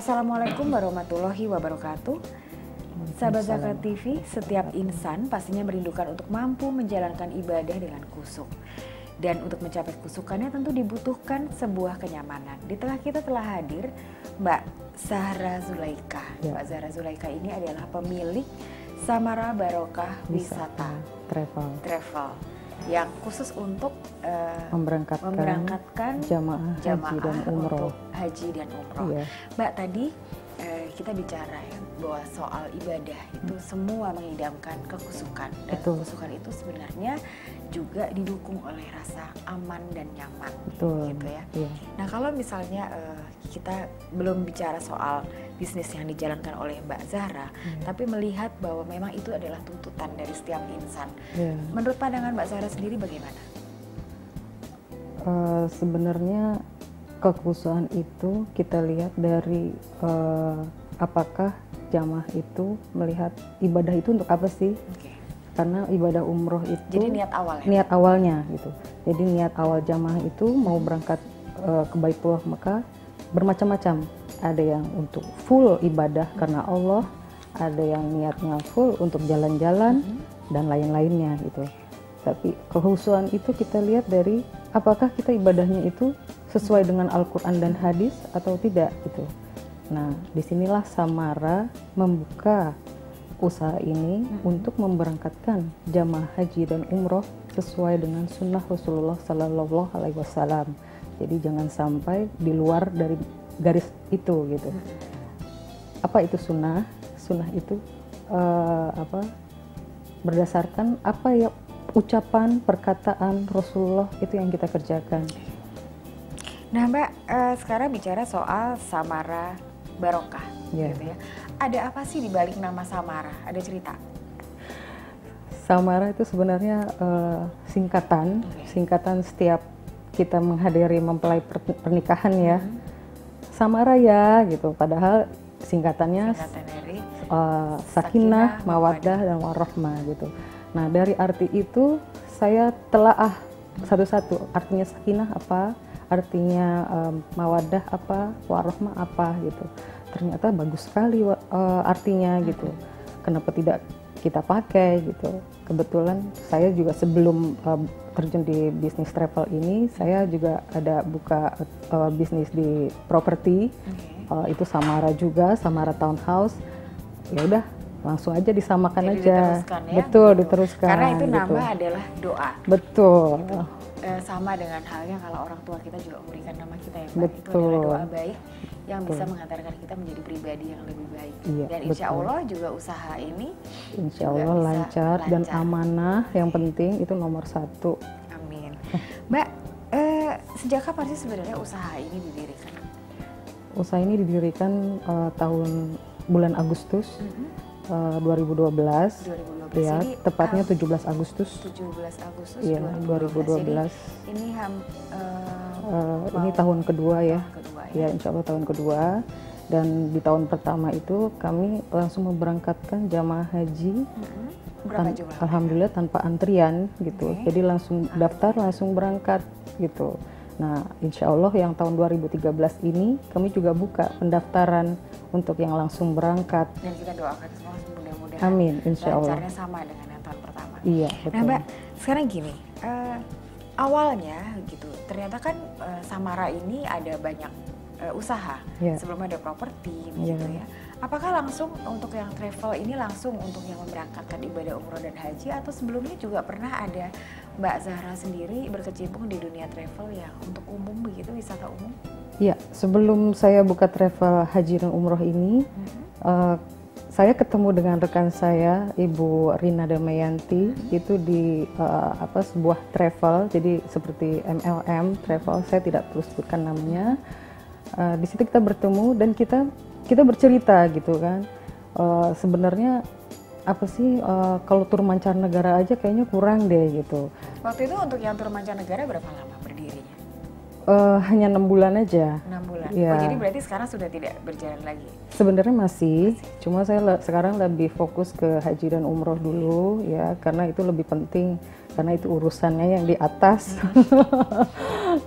Assalamualaikum warahmatullahi wabarakatuh. Sahabat Zakat TV, setiap insan pastinya merindukan untuk mampu menjalankan ibadah dengan khusyuk. Dan untuk mencapai khusyukannya tentu dibutuhkan sebuah kenyamanan. Di tengah kita telah hadir Mbak Zahra Zulaika. Ya. Mbak Zahra Zulaika ini adalah pemilik Samara Barokah Wisata Travel yang khusus untuk memberangkatkan jamaah haji dan umroh. untuk haji dan umroh. Iya. Mbak, tadi kita bicara ya bahwa soal ibadah itu semua mengidamkan kekhusyukan, dan Betul. kekhusyukan itu sebenarnya juga didukung oleh rasa aman dan nyaman. Betul. Gitu ya. Iya. Nah, kalau misalnya kita belum bicara soal bisnis yang dijalankan oleh Mbak Zahra, tapi melihat bahwa memang itu adalah tuntutan dari setiap insan. Iya. Menurut pandangan Mbak Zahra sendiri bagaimana? Sebenarnya kekhusyukan itu kita lihat dari apakah jamaah itu melihat ibadah itu untuk apa sih? Oke. Karena ibadah umroh itu Jadi niat awal ya? niat awalnya gitu. Jadi niat awal jamaah itu mau berangkat ke Baitullah Mekah bermacam-macam. Ada yang untuk full ibadah karena Allah, ada yang niatnya full untuk jalan-jalan dan lain-lainnya gitu. Tapi kekhusyukan itu kita lihat dari apakah kita ibadahnya itu sesuai dengan Al-Quran dan hadis atau tidak gitu. Nah, disinilah Samara membuka usaha ini untuk memberangkatkan jamaah haji dan umroh sesuai dengan sunnah Rasulullah Sallallahu Alaihi Wasallam. Jadi jangan sampai di luar dari garis itu gitu. Apa itu sunnah? Sunnah itu berdasarkan apa ya ucapan perkataan Rasulullah itu yang kita kerjakan. Nah Mbak, sekarang bicara soal Samara Barokah, gitu ya. Ada apa sih di balik nama Samara? Ada cerita? Samara itu sebenarnya singkatan setiap kita menghadiri mempelai pernikahan ya. Samara ya gitu. Padahal singkatannya dari sakinah, mawaddah dan warahmah gitu. Nah, dari arti itu saya telaah satu-satu. Artinya sakinah apa? Artinya mawaddah apa, warahmah apa gitu. Ternyata bagus sekali artinya gitu. Kenapa tidak kita pakai gitu. Kebetulan saya juga sebelum terjun di bisnis travel ini, saya juga ada buka bisnis di properti. Itu Samara juga, Samara Townhouse. Ya udah, langsung aja disamakan. Jadi aja. Diteruskan ya, Betul, gitu. diteruskan. Karena itu gitu. nama adalah doa. Betul. Gitu. Sama dengan halnya kalau orang tua kita juga memberikan nama kita ya Mbak. Betul. Itu adalah doa baik yang bisa mengantarkan kita menjadi pribadi yang lebih baik. Iya, Dan insya betul. Allah juga usaha ini Insya juga Allah bisa lancar dan lancar. amanah, yang penting itu nomor satu. Amin. Mbak, sejak kapan sih sebenarnya usaha ini didirikan? Usaha ini didirikan tahun bulan Agustus 2012. 2012. Ya, Jadi, tepatnya 17 Agustus. 17 Agustus Iya, 2012. Jadi, ini Ini tahun kedua ya. tahun kedua ya. Ya, insya Allah tahun kedua. Dan di tahun pertama itu kami langsung memberangkatkan jamaah haji. Berapa jumlah? Alhamdulillah tanpa antrian gitu. Oke. Jadi langsung daftar, langsung berangkat gitu. Nah, insya Allah yang tahun 2013 ini kami juga buka pendaftaran untuk yang langsung berangkat. Dan kita doakan semua mudah-mudahan Amin, insya Allah. lancarnya sama dengan yang tahun pertama. Iya, betul. Nah Mbak, sekarang gini, awalnya gitu, ternyata kan Samara ini ada banyak usaha. Iya. Sebelum ada properti Iya. gitu ya. Apakah langsung untuk yang travel ini langsung untuk yang memberangkatkan ibadah umroh dan haji, atau sebelumnya juga pernah ada Mbak Zahra sendiri berkecimpung di dunia travel yang untuk umum begitu, wisata umum? Iya, sebelum saya buka travel haji dan umroh ini, saya ketemu dengan rekan saya, Ibu Rina Damayanti, itu di sebuah travel, jadi seperti MLM travel, saya tidak perlu sebutkan namanya. Di situ kita bertemu dan kita bercerita gitu kan. Sebenarnya apa sih kalau tur mancanegara aja kayaknya kurang deh gitu. Waktu itu untuk yang tur mancanegara berapa lama berdirinya? Hanya 6 bulan aja. 6 bulan. Ya. Oh, jadi berarti sekarang sudah tidak berjalan lagi? Sebenarnya masih, cuma saya sekarang lebih fokus ke haji dan umroh dulu ya, karena itu lebih penting, karena itu urusannya yang di atas.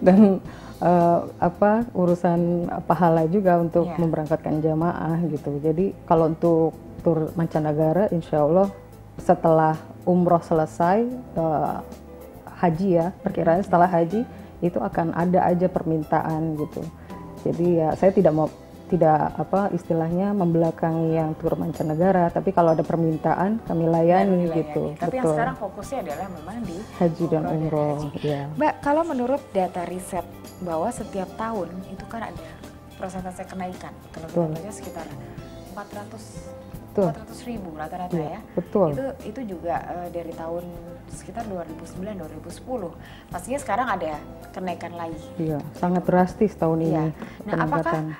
Dan urusan pahala juga untuk Iya. memberangkatkan jamaah gitu. Jadi kalau untuk tur mancanegara, insya Allah setelah umroh selesai, haji ya, perkiraan setelah haji itu akan ada aja permintaan gitu. Jadi ya saya tidak istilahnya membelakangi yang tur mancanegara, tapi kalau ada permintaan kami layani gitu. Tapi yang sekarang fokusnya adalah memang di haji dan umroh. Ya. Mbak, kalau menurut data riset bahwa setiap tahun itu kan ada persentase kenaikan, kalau kita baca sekitar 400.000 rata-rata ya. Betul. Itu juga dari tahun sekitar 2009-2010. Pastinya sekarang ada kenaikan lagi. Iya, sangat drastis tahun ini. Nah, apakah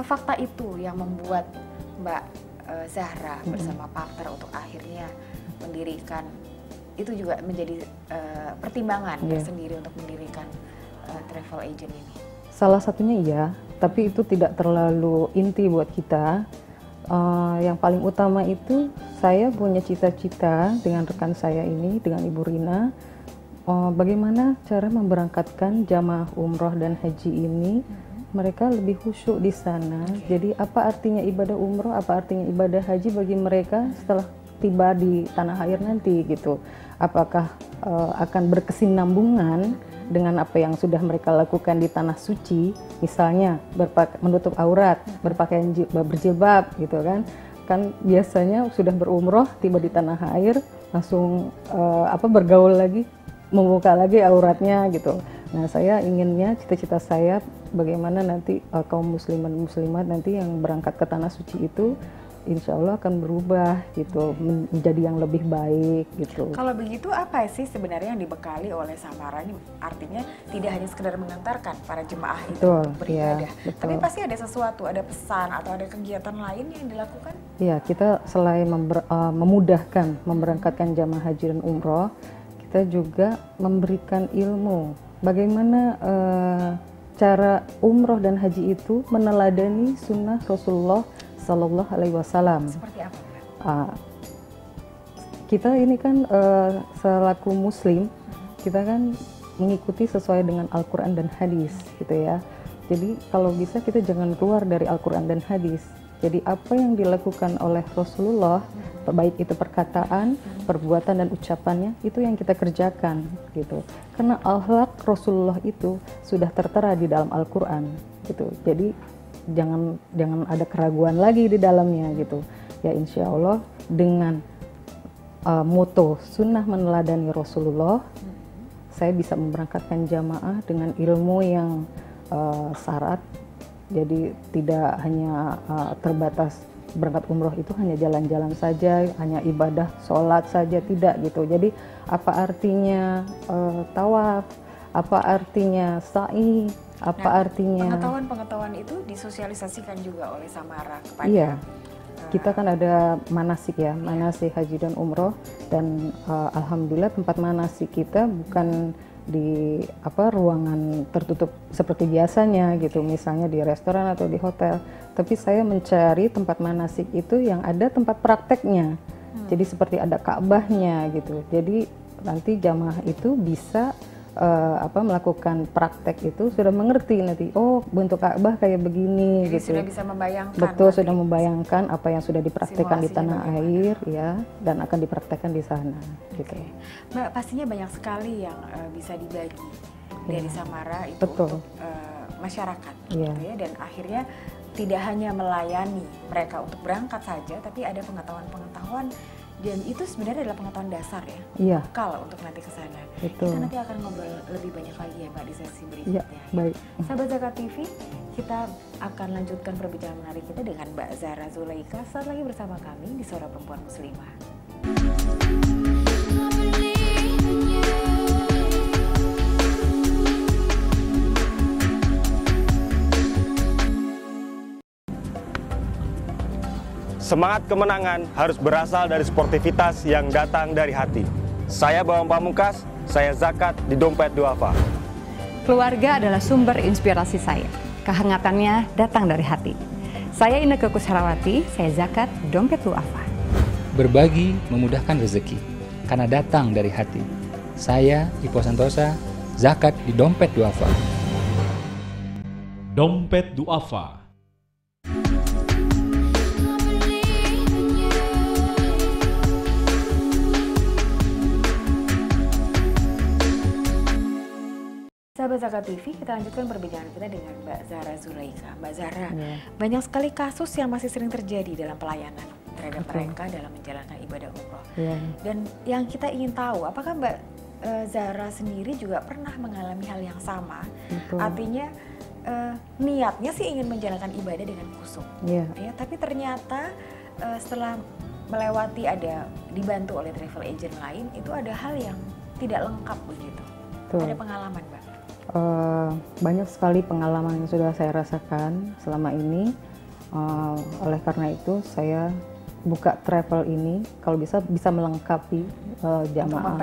fakta itu yang membuat Mbak Zahra bersama partner untuk akhirnya mendirikan, itu juga menjadi pertimbangan tersendiri untuk mendirikan travel agent ini? Salah satunya iya, tapi itu tidak terlalu inti buat kita. Yang paling utama itu saya punya cita-cita dengan rekan saya ini, dengan Ibu Rina, bagaimana cara memberangkatkan jamaah umroh dan haji ini, mereka lebih khusyuk di sana. Jadi apa artinya ibadah umroh, apa artinya ibadah haji bagi mereka setelah tiba di tanah air nanti gitu. Apakah akan berkesinambungan dengan apa yang sudah mereka lakukan di tanah suci, misalnya menutup aurat, berpakaian berjilbab gitu kan biasanya sudah berumroh tiba di tanah air langsung bergaul lagi, membuka lagi auratnya gitu. Nah, saya inginnya, cita-cita saya bagaimana nanti kaum muslimat nanti yang berangkat ke tanah suci itu insya Allah akan berubah gitu, menjadi yang lebih baik gitu. Kalau begitu apa sih sebenarnya yang dibekali oleh Samara? Ini artinya tidak hanya sekedar mengantarkan para jemaah itu untuk beribadah, tapi pasti ada sesuatu, ada pesan atau ada kegiatan lain yang dilakukan? Ya, kita selain memudahkan memberangkatkan jamaah haji dan umroh, kita juga memberikan ilmu bagaimana cara umroh dan haji itu meneladani sunnah Rasulullah Sallallahu Alaihi Wasallam. Seperti apa? Kita ini kan selaku Muslim, kita kan mengikuti sesuai dengan Al-Quran dan Hadis, gitu ya. Jadi kalau bisa kita jangan keluar dari Al-Quran dan Hadis. Jadi apa yang dilakukan oleh Rasulullah, baik itu perkataan, perbuatan dan ucapannya, itu yang kita kerjakan, gitu. Karena akhlak Rasulullah itu sudah tertera di dalam Al-Quran, gitu. Jadi jangan ada keraguan lagi di dalamnya gitu ya. Insya Allah dengan moto sunnah meneladani Rasulullah, saya bisa memberangkatkan jamaah dengan ilmu yang syarat. Jadi tidak hanya terbatas berangkat umroh itu hanya jalan-jalan saja, hanya ibadah sholat saja, tidak gitu. Jadi apa artinya tawaf, apa artinya sa'i, apa artinya pengetahuan itu disosialisasikan juga oleh Samara kepada kita kan ada manasik ya, manasik haji dan umroh, dan alhamdulillah tempat manasik kita bukan di ruangan tertutup seperti biasanya gitu, misalnya di restoran atau di hotel, tapi saya mencari tempat manasik itu yang ada tempat prakteknya. Jadi seperti ada Ka'bahnya gitu, jadi nanti jamaah itu bisa melakukan praktek itu sudah mengerti nanti, oh bentuk Ka'bah kayak begini. Jadi gitu. Sudah bisa membayangkan. Betul, sudah membayangkan apa yang sudah dipraktekkan di tanah air ya, dan akan dipraktekkan di sana. Gitu. Mbak, pastinya banyak sekali yang bisa dibagi dari Samara itu Betul. untuk masyarakat, gitu ya, dan akhirnya tidak hanya melayani mereka untuk berangkat saja, tapi ada pengetahuan-pengetahuan. Dan itu sebenarnya adalah pengetahuan dasar ya, Iya. Kalau untuk nanti ke sana. Betul. Kita nanti akan ngobrol lebih banyak lagi ya Mbak di sesi berikutnya. Iya, baik. Sahabat Zakat TV, kita akan lanjutkan perbincangan menarik kita dengan Mbak Zahra Zulaika saat lagi bersama kami di Suara Perempuan Muslimah. Semangat kemenangan harus berasal dari sportivitas yang datang dari hati. Saya Bambang Pamungkas, saya zakat di Dompet Duafa. Keluarga adalah sumber inspirasi saya. Kehangatannya datang dari hati. Saya Inneke Kusharawati, saya zakat di Dompet Duafa. Berbagi memudahkan rezeki, karena datang dari hati. Saya Ipo Santosa, zakat di Dompet Duafa. Dompet Duafa. Sahabat Zakat TV, kita lanjutkan perbincangan kita dengan Mbak Zahra Zulaikha. Mbak Zahra, banyak sekali kasus yang masih sering terjadi dalam pelayanan terhadap mereka dalam menjalankan ibadah umroh. Dan yang kita ingin tahu, apakah Mbak Zahra sendiri juga pernah mengalami hal yang sama? Artinya niatnya sih ingin menjalankan ibadah dengan khusyuk, ya, tapi ternyata setelah melewati dibantu oleh travel agent lain, itu ada hal yang tidak lengkap begitu. Ada pengalaman, Mbak? Banyak sekali pengalaman yang sudah saya rasakan selama ini. Oleh karena itu saya buka travel ini kalau bisa melengkapi jamaah,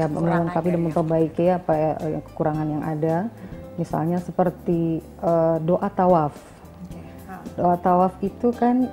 melengkapi dan memperbaiki apa kekurangan yang ada. Misalnya seperti doa tawaf. Doa tawaf itu kan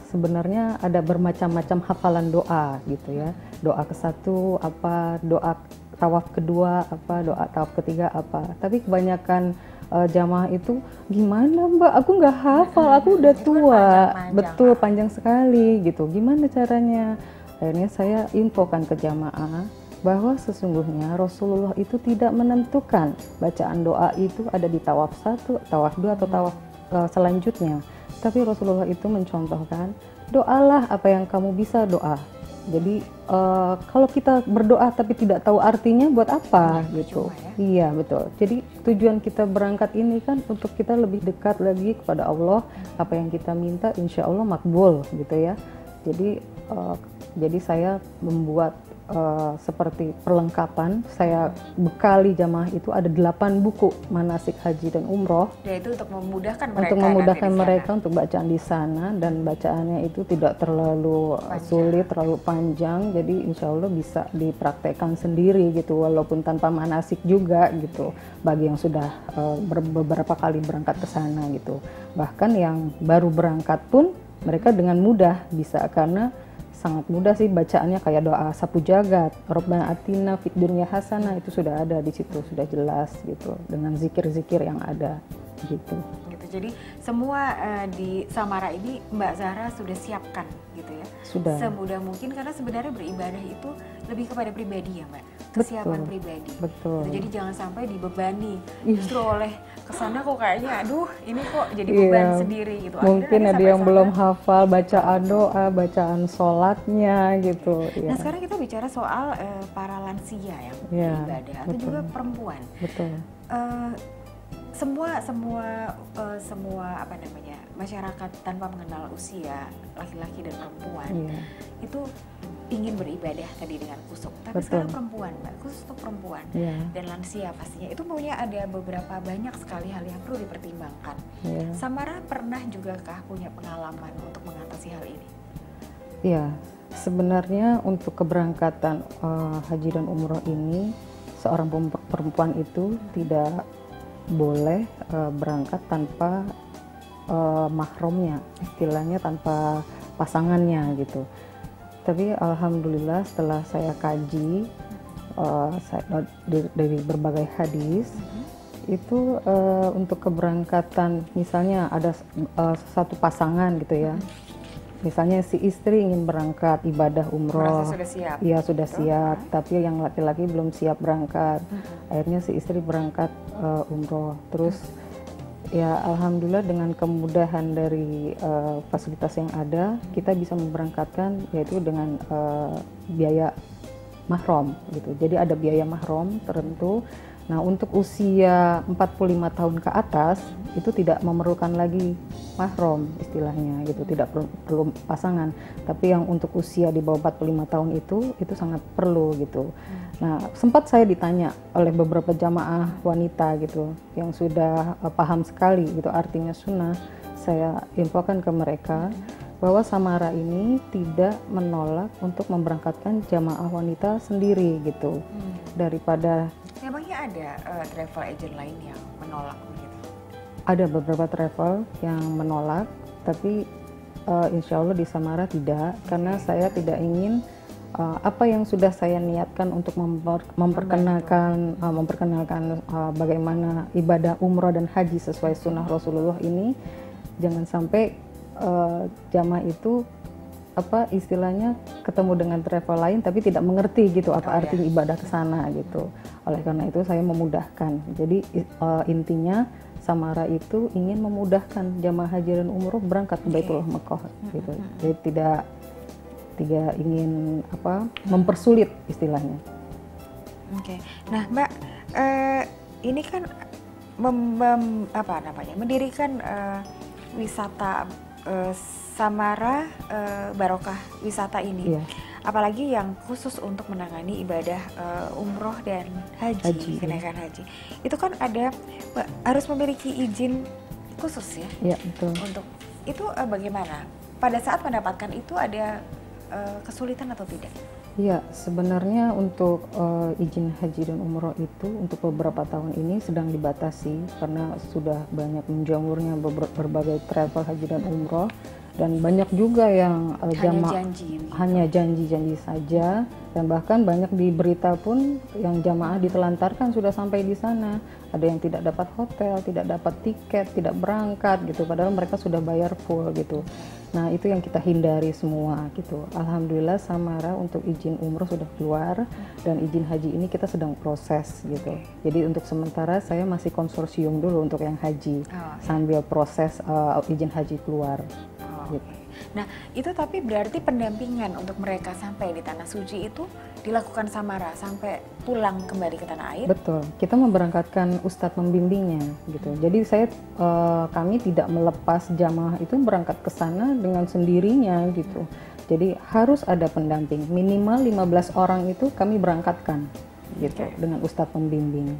sebenarnya ada bermacam-macam hafalan doa gitu ya. Doa ke-1 apa, doa tawaf kedua apa, doa tawaf ketiga apa. Tapi kebanyakan jamaah itu, gimana Mbak, aku nggak hafal, aku udah tua. Betul, panjang sekali gitu. Gimana caranya? Akhirnya saya infokan ke jamaah bahwa sesungguhnya Rasulullah itu tidak menentukan bacaan doa itu ada di tawaf 1, tawaf 2 atau tawaf selanjutnya. Tapi Rasulullah itu mencontohkan, doalah apa yang kamu bisa doa. Jadi kalau kita berdoa tapi tidak tahu artinya buat apa gitu. Iya betul. Jadi tujuan kita berangkat ini kan untuk kita lebih dekat lagi kepada Allah. Apa yang kita minta insya Allah makbul gitu ya. Jadi saya membuat seperti perlengkapan, saya bekali jamaah itu ada 8 buku manasik haji dan umroh. Yaitu untuk memudahkan mereka. Untuk memudahkan mereka untuk bacaan di sana, dan bacaannya itu tidak terlalu sulit, terlalu panjang. Jadi insya Allah bisa dipraktekkan sendiri gitu, walaupun tanpa manasik juga gitu. Bagi yang sudah beberapa kali berangkat ke sana gitu. Bahkan yang baru berangkat pun mereka dengan mudah bisa, karena sangat mudah sih bacaannya, kayak doa sapu jagat, Rabbana atina fid dunya hasanah, itu sudah ada di situ, sudah jelas gitu, dengan zikir-zikir yang ada gitu. Jadi semua di Samara ini Mbak Zahra sudah siapkan gitu ya. Sudah. Semudah mungkin, karena sebenarnya beribadah itu lebih kepada pribadi ya Mbak. Kesiapan pribadi. Betul. Jadi jangan sampai dibebani justru oleh kesana kok kayaknya aduh ini kok jadi beban sendiri gitu. Mungkin ada yang belum hafal bacaan doa, bacaan sholatnya gitu. Nah sekarang kita bicara soal para lansia yang beribadah atau juga perempuan. Betul. Semua apa namanya, masyarakat tanpa mengenal usia, laki-laki dan perempuan itu ingin beribadah tadi dengan khusyuk. Tapi sekarang perempuan, Mbak, khusus untuk perempuan dan lansia pastinya itu ada beberapa banyak sekali hal yang perlu dipertimbangkan. Samara pernah juga kah punya pengalaman untuk mengatasi hal ini? Iya, sebenarnya untuk keberangkatan haji dan umroh ini, seorang perempuan itu tidak boleh berangkat tanpa mahramnya, istilahnya tanpa pasangannya gitu. Tapi alhamdulillah setelah saya kaji dari berbagai hadis, itu untuk keberangkatan misalnya ada satu pasangan gitu ya. Misalnya si istri ingin berangkat ibadah umroh, iya sudah siap, tapi yang laki-laki belum siap berangkat. Akhirnya si istri berangkat umroh. Terus ya alhamdulillah dengan kemudahan dari fasilitas yang ada, kita bisa memberangkatkan yaitu dengan biaya mahram gitu. Jadi ada biaya mahram tertentu. Nah, untuk usia 45 tahun ke atas itu tidak memerlukan lagi mahram istilahnya gitu, tidak perlu pasangan. Tapi yang untuk usia di bawah 45 tahun itu sangat perlu gitu. Nah, sempat saya ditanya oleh beberapa jamaah wanita gitu yang sudah paham sekali gitu artinya sunnah. Saya infokan ke mereka bahwa Samara ini tidak menolak untuk memberangkatkan jamaah wanita sendiri gitu. Daripada emangnya ada travel agent lain yang menolak begitu? Ada beberapa travel yang menolak, tapi insya Allah di Samara tidak, karena saya tidak ingin apa yang sudah saya niatkan untuk memperkenalkan bagaimana ibadah umroh dan haji sesuai sunnah Rasulullah ini, jangan sampai jamaah itu istilahnya ketemu dengan travel lain tapi tidak mengerti gitu apa arti ibadah ke sana gitu. Oleh karena itu saya memudahkan. Jadi intinya Samara itu ingin memudahkan jamaah haji dan umroh berangkat ke Baitullah Mekkah gitu. Jadi tidak ingin mempersulit istilahnya. Oke. Nah, Mbak, ini kan mendirikan wisata Samara Barokah wisata ini, apalagi yang khusus untuk menangani ibadah umroh dan haji, kenaikan haji. Itu kan harus memiliki izin khusus ya? Iya, betul. Untuk itu bagaimana? Pada saat mendapatkan itu ada kesulitan atau tidak? Iya, sebenarnya untuk izin haji dan umroh itu untuk beberapa tahun ini sedang dibatasi karena sudah banyak menjamurnya berbagai travel haji dan umroh, dan banyak juga yang jamaah hanya janji-janji saja, dan bahkan banyak di berita pun yang jamaah ditelantarkan sudah sampai di sana. Ada yang tidak dapat hotel, tidak dapat tiket, tidak berangkat gitu, padahal mereka sudah bayar full gitu. Nah, itu yang kita hindari semua gitu. Alhamdulillah Samara untuk izin umroh sudah keluar, dan izin haji ini kita sedang proses gitu. Jadi untuk sementara saya masih konsorsium dulu untuk yang haji, sambil proses izin haji keluar. Gitu. Nah, itu tapi berarti pendampingan untuk mereka sampai di Tanah Suci itu dilakukan Samara sampai pulang kembali ke tanah air? Betul, kita memberangkatkan ustadz pembimbingnya gitu. Jadi kami tidak melepas jamaah itu berangkat ke sana dengan sendirinya gitu. Jadi harus ada pendamping, minimal 15 orang itu kami berangkatkan gitu dengan ustadz pembimbing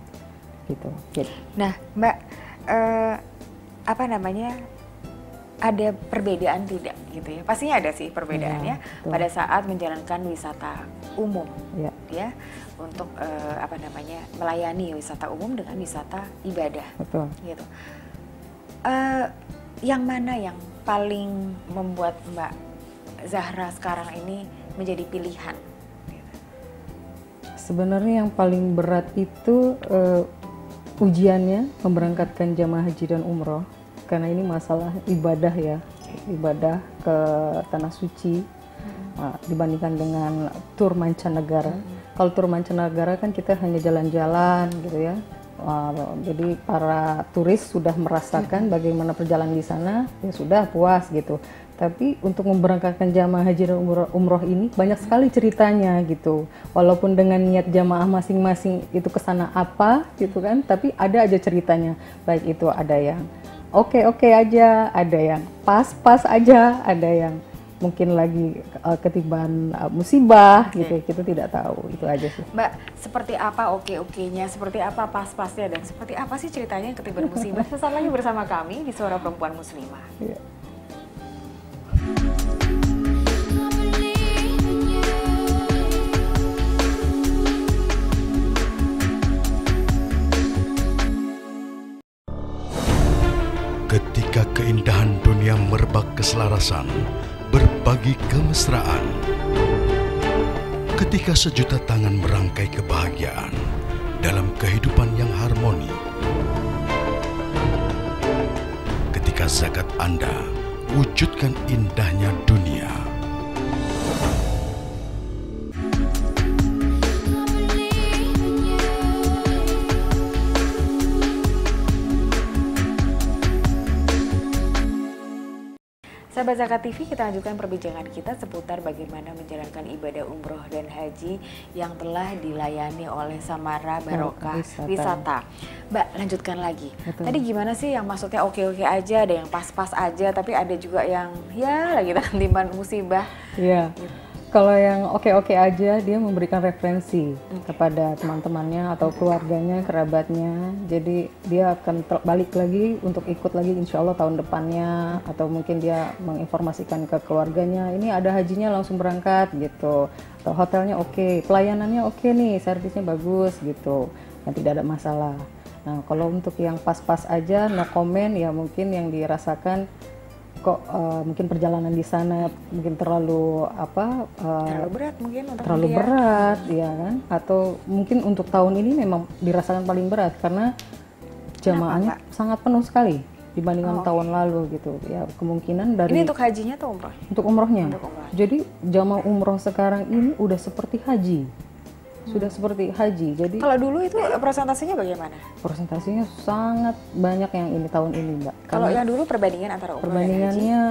gitu. Nah, Mbak, ada perbedaan tidak gitu ya? Pastinya ada sih perbedaannya pada saat menjalankan wisata umum, ya, untuk melayani wisata umum dengan wisata ibadah, gitu. Yang mana yang paling membuat Mbak Zahra sekarang ini menjadi pilihan? Sebenarnya yang paling berat itu ujiannya memberangkatkan jamaah haji dan umroh. Karena ini masalah ibadah ya, ibadah ke Tanah Suci dibandingkan dengan tur mancanegara. Kalau tur mancanegara kan kita hanya jalan-jalan gitu ya. Jadi para turis sudah merasakan bagaimana perjalanan di sana, ya sudah puas gitu. Tapi untuk memberangkatkan jamaah haji dan umroh ini banyak sekali ceritanya gitu. Walaupun dengan niat jamaah masing-masing itu kesana apa gitu kan, tapi ada aja ceritanya. Baik itu ada yang oke aja, ada yang pas aja, ada yang mungkin lagi ketiban musibah gitu, kita tidak tahu, itu aja sih. Mbak, seperti apa oke-nya, seperti apa pas-pasnya, dan seperti apa sih ceritanya ketiban musibah? Sesaat lagi bersama kami di Suara Perempuan Muslimah. Ketika keindahan dunia merebak keselarasan, berbagi kemesraan. Ketika sejuta tangan merangkai kebahagiaan dalam kehidupan yang harmoni. Ketika zakat Anda wujudkan indahnya dunia. Sahabat Zakat TV, kita lanjutkan perbincangan kita seputar bagaimana menjalankan ibadah umroh dan haji yang telah dilayani oleh Samara Barokah Wisata. Mbak, lanjutkan lagi. Tadi gimana sih yang maksudnya oke-oke aja, ada yang pas-pas aja, tapi ada juga yang ya lagi tertimpan musibah. Iya. Kalau yang oke-oke aja, dia memberikan referensi kepada teman-temannya atau keluarganya, kerabatnya. Jadi dia akan balik lagi untuk ikut lagi insya Allah tahun depannya. Atau mungkin dia menginformasikan ke keluarganya, ini ada hajinya langsung berangkat gitu. Atau hotelnya oke, pelayanannya oke nih, servisnya bagus gitu. Dan tidak ada masalah. Nah kalau untuk yang pas-pas aja, no comment, ya mungkin yang dirasakan kok mungkin perjalanan di sana mungkin terlalu terlalu berat mungkin untuk terlalu dia. berat ya kan, atau mungkin untuk tahun ini memang dirasakan paling berat karena jamaahnya sangat penuh sekali dibandingkan tahun lalu gitu ya. Kemungkinan dari Ini untuk hajinya atau umroh? untuk umrohnya. Untuk umroh. Jadi jamaah umroh sekarang ini udah seperti haji. Sudah seperti haji. Jadi Kalau dulu itu persentasenya bagaimana? presentasinya sangat banyak yang ini tahun ini, Mbak. Kalau Karena yang dulu perbandingan antara umroh dan haji? perbandingannya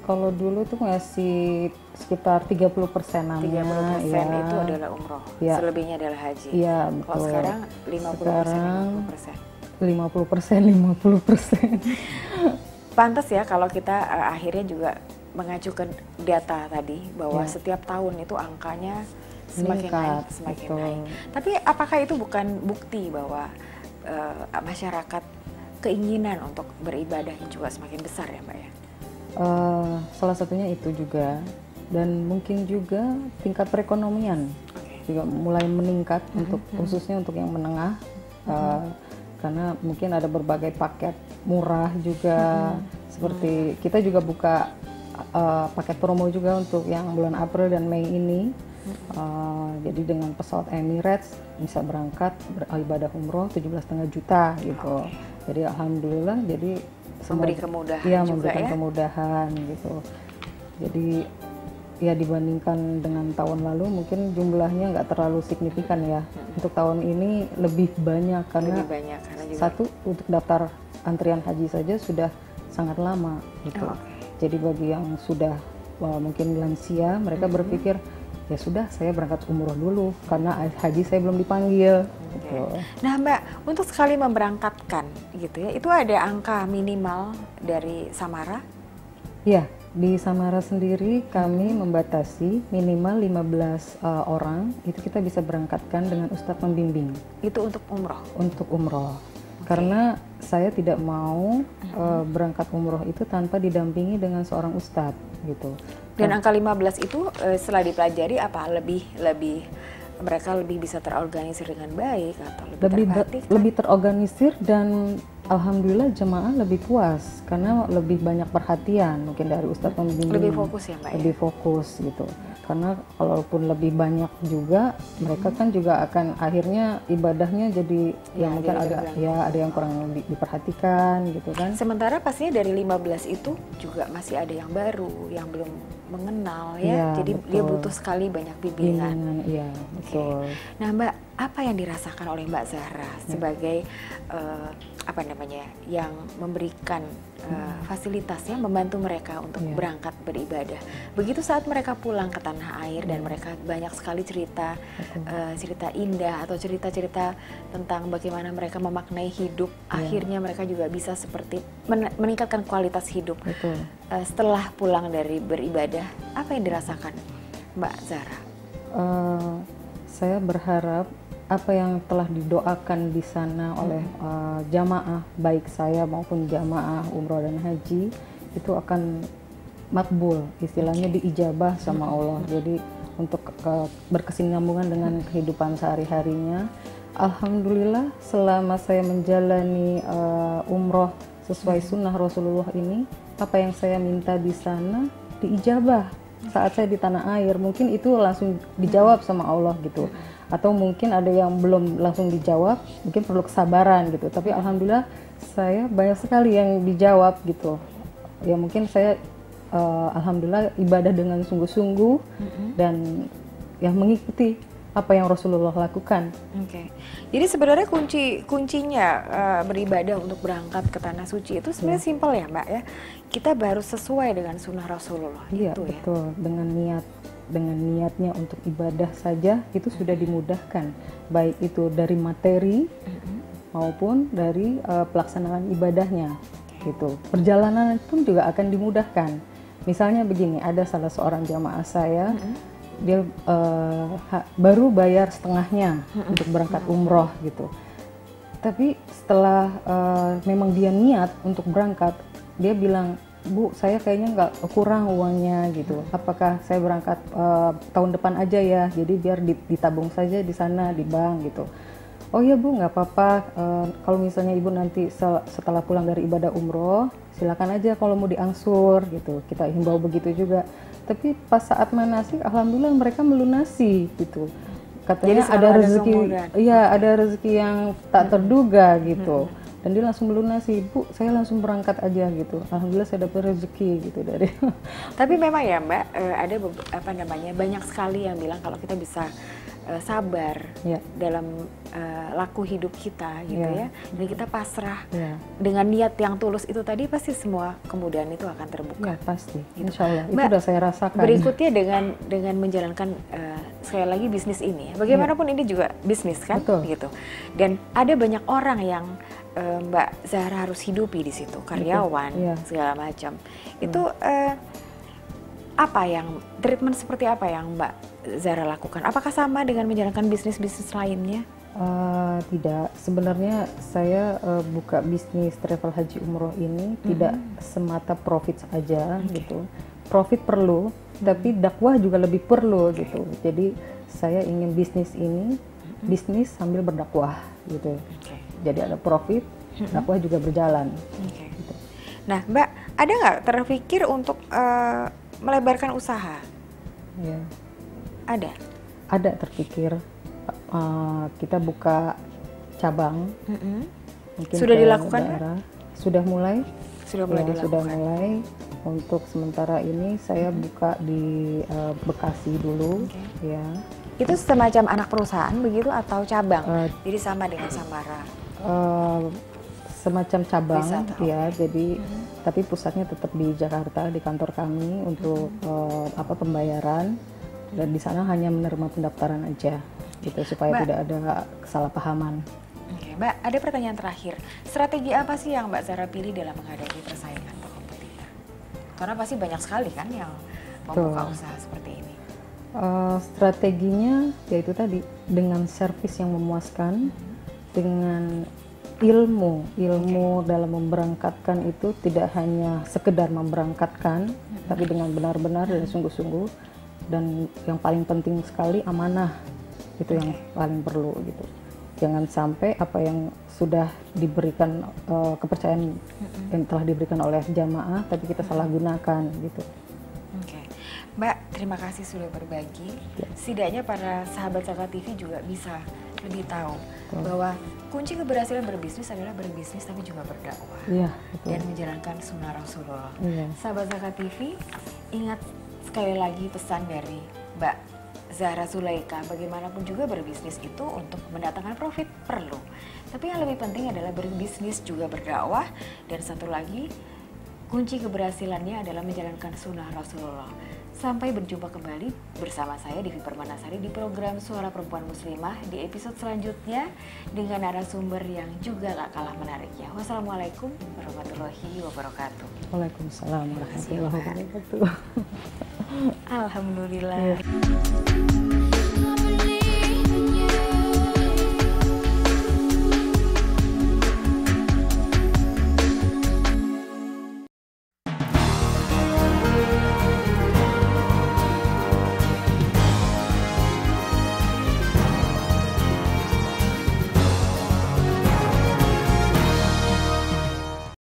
kalau dulu tuh ngasih sekitar 30%-an. 30% ya. itu adalah umroh, Ya. selebihnya adalah haji. Iya, Kalau betul. sekarang 50%, Sekarang 50%. 50%. Pantas ya kalau kita akhirnya juga mengajukan data tadi bahwa Ya. setiap tahun itu angkanya semakin Meningkat, naik, semakin betul. naik. Tapi apakah itu bukan bukti bahwa masyarakat keinginan untuk beribadahnya juga semakin besar ya, Mbak ya? Salah satunya itu juga, dan mungkin juga tingkat perekonomian juga mulai meningkat untuk khususnya untuk yang menengah, karena mungkin ada berbagai paket murah juga, seperti kita juga buka paket promo juga untuk yang bulan April dan Mei ini. Jadi dengan pesawat Emirates bisa berangkat beribadah umroh 17,5 juta gitu. Jadi alhamdulillah, jadi Memberi kemudahan ya, juga memberikan ya. kemudahan gitu. Jadi ya dibandingkan dengan tahun lalu mungkin jumlahnya nggak terlalu signifikan ya. Untuk tahun ini lebih banyak karena Lebih banyak karena juga satu, untuk daftar antrian haji saja sudah sangat lama gitu. Jadi bagi yang sudah mungkin lansia, mereka berpikir ya sudah, saya berangkat umroh dulu karena haji saya belum dipanggil. Gitu. Nah Mbak, untuk sekali memberangkatkan gitu ya, itu ada angka minimal dari Samara? Ya, di Samara sendiri kami membatasi minimal 15 orang itu kita bisa berangkatkan dengan ustadz pembimbing. Itu untuk umroh? Untuk umroh. Karena saya tidak mau berangkat umroh itu tanpa didampingi dengan seorang ustadz gitu. Dan angka 15 itu setelah dipelajari apa lebih mereka lebih bisa terorganisir dengan baik atau lebih terorganisir, dan alhamdulillah jemaah lebih puas karena lebih banyak perhatian mungkin dari ustadz pembimbing. Lebih fokus ya Mbak? Lebih fokus gitu. Karena kalaupun lebih banyak juga, mereka kan juga akan akhirnya ibadahnya jadi yang mungkin agak ya ada yang kurang diperhatikan gitu kan. Sementara pastinya dari 15 itu juga masih ada yang baru, yang belum mengenal ya. Jadi betul. dia butuh sekali banyak bimbingan. Iya, betul. Nah Mbak, apa yang dirasakan oleh Mbak Zahra sebagai apa namanya yang memberikan fasilitasnya, membantu mereka untuk berangkat beribadah. Begitu saat mereka pulang ke tanah air dan mereka banyak sekali cerita cerita indah atau cerita-cerita tentang bagaimana mereka memaknai hidup. Akhirnya mereka juga bisa seperti meningkatkan kualitas hidup. Betul. Setelah pulang dari beribadah, apa yang dirasakan Mbak Zahra? Saya berharap apa yang telah didoakan di sana oleh jamaah, baik saya maupun jamaah umroh dan haji, itu akan makbul, istilahnya diijabah sama Allah. Jadi untuk berkesinambungan dengan kehidupan sehari-harinya. Alhamdulillah selama saya menjalani umroh sesuai sunnah Rasulullah ini, apa yang saya minta di sana diijabah saat saya di tanah air. Mungkin itu langsung dijawab sama Allah gitu. Atau mungkin ada yang belum langsung dijawab, mungkin perlu kesabaran gitu. Tapi alhamdulillah saya banyak sekali yang dijawab gitu. Ya mungkin saya alhamdulillah ibadah dengan sungguh-sungguh dan yang mengikuti apa yang Rasulullah lakukan. Oke. Jadi sebenarnya kuncinya beribadah untuk berangkat ke tanah suci itu sebenarnya simpel ya Mbak ya. Kita harus sesuai dengan sunnah Rasulullah. Iya, itu betul. Dengan niatnya untuk ibadah saja itu sudah dimudahkan, baik itu dari materi maupun dari pelaksanaan ibadahnya gitu. Perjalanan pun juga akan dimudahkan. Misalnya begini, ada salah seorang jamaah saya, dia baru bayar setengahnya untuk berangkat umroh gitu. Tapi setelah memang dia niat untuk berangkat, dia bilang, Bu, saya kayaknya nggak kurang uangnya gitu. Apakah saya berangkat tahun depan aja ya? Jadi biar ditabung saja di sana di bank gitu. oh ya Bu, nggak apa-apa, kalau misalnya Ibu nanti setelah pulang dari ibadah umroh, silakan aja kalau mau diangsur gitu. Kita himbau begitu juga. Tapi pas saat manasik, alhamdulillah mereka melunasi gitu. Katanya Jadi ada rezeki, kemudahan. iya ada rezeki yang tak terduga gitu. Dan dia langsung melunasi, Bu, saya langsung berangkat aja gitu. Alhamdulillah saya dapat rezeki gitu dari. Tapi memang ya Mbak, ada banyak sekali yang bilang kalau kita bisa sabar Ya. dalam laku hidup kita gitu Ya. ya, dan kita pasrah Ya. dengan niat yang tulus itu tadi, pasti semua kemudahan itu akan terbuka. Ya pasti, Gitu. insya Allah. Itu Mbak, udah saya rasakan. Berikutnya dengan menjalankan sekali lagi bisnis ini, bagaimanapun ini juga bisnis kan, Betul. gitu. Dan ada banyak orang yang Mbak Zahra harus hidupi di situ, karyawan Iya. segala macam. Itu treatment seperti apa yang Mbak Zahra lakukan? Apakah sama dengan menjalankan bisnis-bisnis lainnya? Tidak, sebenarnya saya buka bisnis travel haji umroh ini tidak semata profit saja gitu. Profit perlu, tapi dakwah juga lebih perlu gitu. Jadi saya ingin bisnis ini bisnis sambil berdakwah gitu. Jadi ada profit, dakwah juga berjalan. Gitu. Nah Mbak, ada nggak terpikir untuk melebarkan usaha? Ya. Ada. Terpikir kita buka cabang. Mungkin Sudah ke dilakukan? daerah. Sudah mulai. Sudah mulai dilakukan. Sudah mulai. Untuk sementara ini saya buka di Bekasi dulu. Ya. Itu semacam anak perusahaan begitu atau cabang? Eh, Jadi sama dengan Samara. Semacam cabang, Wisata, ya. Jadi tapi pusatnya tetap di Jakarta di kantor kami untuk pembayaran, dan di sana hanya menerima pendaftaran aja, gitu supaya Mbak, tidak ada kesalahpahaman. Oke, Mbak, ada pertanyaan terakhir. Strategi apa sih yang Mbak Zahra pilih dalam menghadapi persaingan atau kompetitor? Karena pasti banyak sekali kan yang membuka usaha seperti ini. Strateginya yaitu tadi dengan servis yang memuaskan, dengan ilmu dalam memberangkatkan itu tidak hanya sekedar memberangkatkan, tapi dengan benar-benar dan sungguh-sungguh, dan yang paling penting sekali amanah, itu yang paling perlu gitu. Jangan sampai apa yang sudah diberikan kepercayaan yang telah diberikan oleh jamaah tapi kita salah gunakan gitu. Oke. Mbak, terima kasih sudah berbagi. Setidaknya para sahabat Zakat TV juga bisa lebih tahu bahwa kunci keberhasilan berbisnis adalah berbisnis tapi juga berdakwah. Iya, dan menjalankan sunnah Rasulullah. Iya. Sahabat Zakat TV, ingat sekali lagi pesan dari Mbak Zahra Zulaika, bagaimanapun juga berbisnis itu untuk mendatangkan profit perlu. Tapi yang lebih penting adalah berbisnis juga berdakwah, dan satu lagi kunci keberhasilannya adalah menjalankan sunnah Rasulullah. Sampai berjumpa kembali bersama saya Devi Permanasari di program Suara Perempuan Muslimah di episode selanjutnya dengan narasumber yang juga gak kalah menariknya. Wassalamualaikum warahmatullahi wabarakatuh. Waalaikumsalam warahmatullahi wabarakatuh. Alhamdulillah.